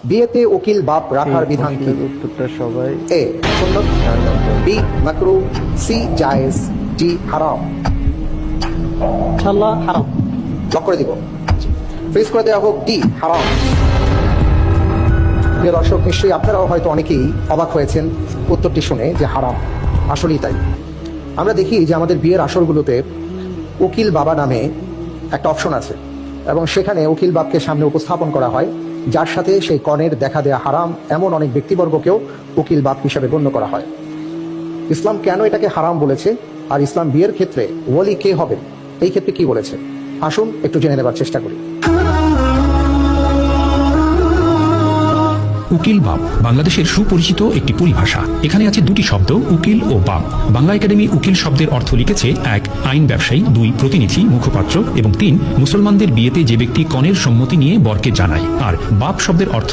বিয়েতে উকিল বাপ রাখার বিধান কি? উত্তরটা সবাই এ সুন্নত, বি মাকরু, সি জায়েজ, ডি হারাম। ইনশাআল্লাহ হারাম। লক করে দিব, ফ্রিজ করে দেওয়া হোক ডি হারাম। প্রিয় দর্শক, নিশ্চয়ই আপনারাও হয়তো অনেকেই অবাক হয়েছেন উত্তরটি শুনে যে হারাম। আসলেই তাই। আমরা দেখি যে আমাদের বিয়ের আসরগুলোতে উকিল বাবা নামে একটা অপশন আছে এবং সেখানে উকিল বাপকে সামনে উপস্থাপন করা হয়, যার সাথে সেই কনের দেখা দেয়া হারাম এমন অনেক ব্যক্তিবর্গকেও উকিল বাপ হিসাবে গণ্য করা হয়। ইসলাম কেন এটাকে হারাম বলেছে, আর ইসলাম বিয়ের ক্ষেত্রে ওয়ালি কে হবে এই ক্ষেত্রে কি বলেছে, আসুন একটু জেনে নেবার চেষ্টা করি। উকিল বাপ বাংলাদেশের সুপরিচিত একটি পরিভাষা। এখানে আছে দুটি শব্দ, উকিল ও বাপ। বাংলা একাডেমি উকিল শব্দের অর্থ লিখেছে: ১ আইন ব্যবসায়ী, ২ প্রতিনিধি মুখপাত্র এবং ৩ মুসলমানদের বিয়েতে যে ব্যক্তি কনের সম্মতি নিয়ে বরকে জানায়। আর বাপ শব্দের অর্থ